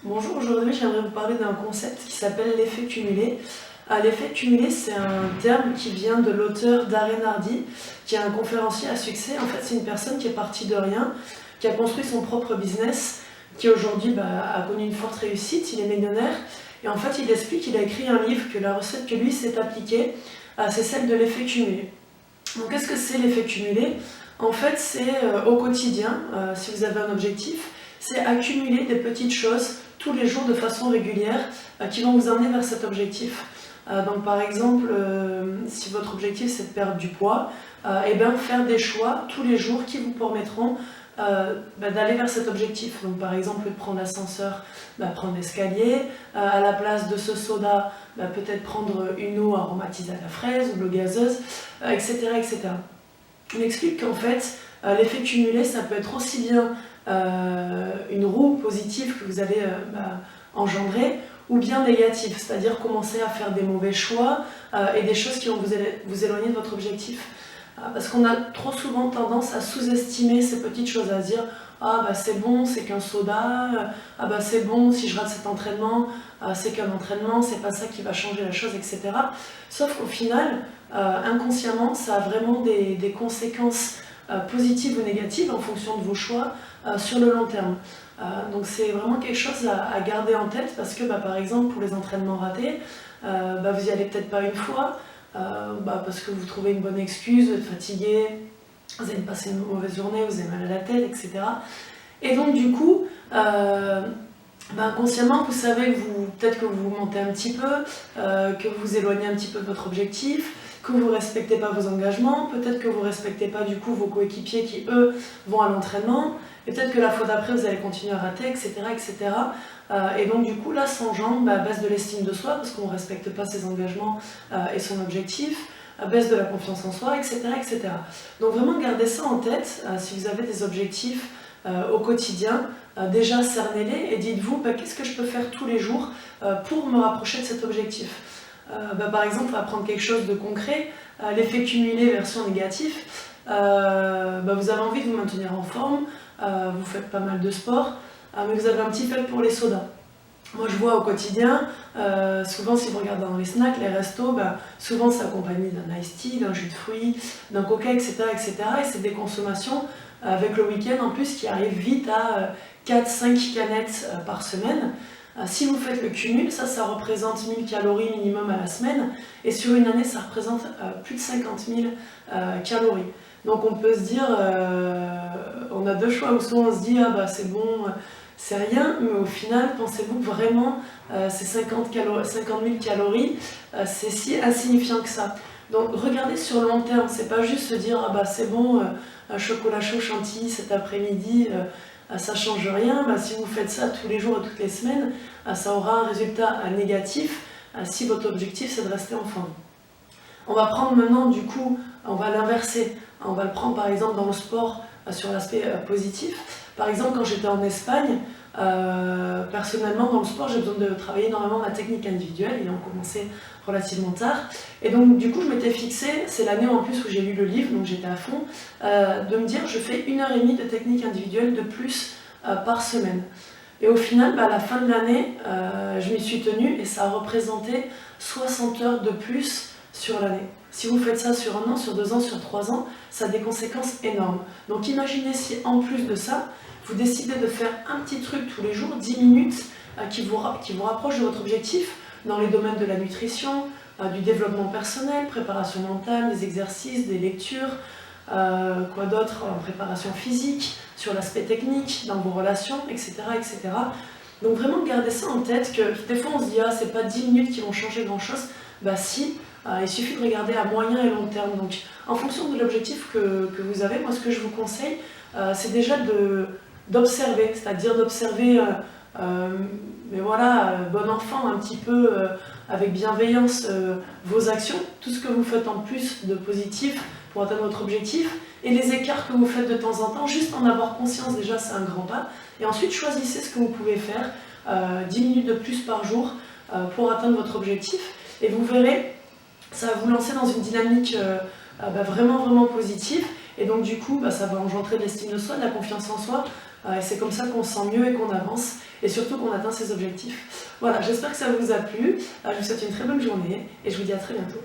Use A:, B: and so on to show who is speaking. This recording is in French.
A: Bonjour, aujourd'hui j'aimerais vous parler d'un concept qui s'appelle l'effet cumulé. L'effet cumulé, c'est un terme qui vient de l'auteur Darren Hardy, qui est un conférencier à succès. En fait, c'est une personne qui est partie de rien, qui a construit son propre business, qui aujourd'hui a connu une forte réussite, il est millionnaire. Et en fait, il explique qu'il a écrit un livre, que la recette que lui s'est appliquée, c'est celle de l'effet cumulé. Donc qu'est-ce que c'est l'effet cumulé? En fait, c'est au quotidien, si vous avez un objectif, c'est accumuler des petites choses tous les jours de façon régulière qui vont vous amener vers cet objectif. Donc par exemple, si votre objectif c'est de perdre du poids, et bien faire des choix tous les jours qui vous permettront d'aller vers cet objectif. Donc par exemple, de prendre l'ascenseur, prendre l'escalier, à la place de ce soda, peut-être prendre une eau aromatisée à la fraise ou de l'eau gazeuse, etc., etc. Il explique qu'en fait, l'effet cumulé, ça peut être aussi bien une roue positive que vous allez engendrer, ou bien négative, c'est-à-dire commencer à faire des mauvais choix et des choses qui vont vous éloigner de votre objectif. Parce qu'on a trop souvent tendance à sous-estimer ces petites choses, à se dire « Ah c'est bon, c'est qu'un soda, c'est bon, si je rate cet entraînement, c'est qu'un entraînement, c'est pas ça qui va changer la chose, etc. » Sauf qu'au final, inconsciemment, ça a vraiment des conséquences positives ou négatives en fonction de vos choix sur le long terme. Donc c'est vraiment quelque chose à garder en tête parce que par exemple pour les entraînements ratés, vous n'y allez peut-être pas une fois, parce que vous trouvez une bonne excuse, vous êtes fatigué, vous avez passé une mauvaise journée, vous avez mal à la tête, etc. Et donc du coup, inconsciemment, vous savez que peut-être que vous montez un petit peu, que vous vous éloignez un petit peu de votre objectif, que vous ne respectez pas vos engagements, peut-être que vous ne respectez pas du coup vos coéquipiers qui, eux, vont à l'entraînement, et peut-être que la fois d'après, vous allez continuer à rater, etc. etc. Et donc du coup, là, s'engendre baisse de l'estime de soi, parce qu'on ne respecte pas ses engagements et son objectif, baisse de la confiance en soi, etc. etc. Donc vraiment, gardez ça en tête, si vous avez des objectifs au quotidien, déjà cernez-les et dites-vous, qu'est-ce que je peux faire tous les jours pour me rapprocher de cet objectif. Par exemple, on va prendre quelque chose de concret, l'effet cumulé version négatif. Vous avez envie de vous maintenir en forme, vous faites pas mal de sport, mais vous avez un petit faible pour les sodas. Moi je vois au quotidien, souvent si vous regardez dans les snacks, les restos, souvent c'est accompagné d'un iced tea, d'un jus de fruits, d'un coca, etc. etc. Et c'est des consommations avec le week-end en plus qui arrivent vite à 4-5 canettes par semaine. Si vous faites le cumul, ça représente 1000 calories minimum à la semaine, et sur une année, ça représente plus de 50 000 calories. Donc on peut se dire, on a deux choix, ou soit on se dit, c'est bon, c'est rien, mais au final, pensez-vous que vraiment ces 50 000 calories, c'est si insignifiant que ça. Donc regardez sur le long terme, c'est pas juste se dire, c'est bon, chocolat chaud chantilly cet après-midi, ça change rien. Si vous faites ça tous les jours et toutes les semaines, ça aura un résultat négatif si votre objectif c'est de rester en forme. On va prendre maintenant du coup, on va l'inverser. On va le prendre par exemple dans le sport sur l'aspect positif. Par exemple, quand j'étais en Espagne, personnellement dans le sport, j'ai besoin de travailler énormément ma technique individuelle, ayant commencé relativement tard. Et donc du coup, je m'étais fixé, c'est l'année en plus où j'ai lu le livre, donc j'étais à fond, de me dire je fais 1h30 de technique individuelle de plus par semaine. Et au final, à la fin de l'année, je m'y suis tenue et ça a représenté 60 heures de plus sur l'année. Si vous faites ça sur 1 an, sur 2 ans, sur 3 ans, ça a des conséquences énormes. Donc imaginez si en plus de ça, vous décidez de faire un petit truc tous les jours, 10 minutes, qui vous rapproche de votre objectif, dans les domaines de la nutrition, du développement personnel, préparation mentale, des exercices, des lectures, quoi d'autre, en préparation physique, sur l'aspect technique, dans vos relations, etc., etc. Donc vraiment gardez ça en tête, que des fois on se dit c'est pas 10 minutes qui vont changer grand chose, si, il suffit de regarder à moyen et long terme. Donc en fonction de l'objectif que vous avez, moi ce que je vous conseille, c'est déjà d'observer, c'est-à-dire d'observer, bon enfant, un petit peu avec bienveillance vos actions, tout ce que vous faites en plus de positif pour atteindre votre objectif, et les écarts que vous faites de temps en temps, juste en avoir conscience déjà c'est un grand pas, et ensuite choisissez ce que vous pouvez faire, 10 minutes de plus par jour pour atteindre votre objectif, et vous verrez, ça va vous lancer dans une dynamique vraiment positive, Et donc du coup, ça va engendrer de l'estime de soi, de la confiance en soi. Et c'est comme ça qu'on se sent mieux et qu'on avance. Et surtout qu'on atteint ses objectifs. Voilà, j'espère que ça vous a plu. Je vous souhaite une très bonne journée et je vous dis à très bientôt.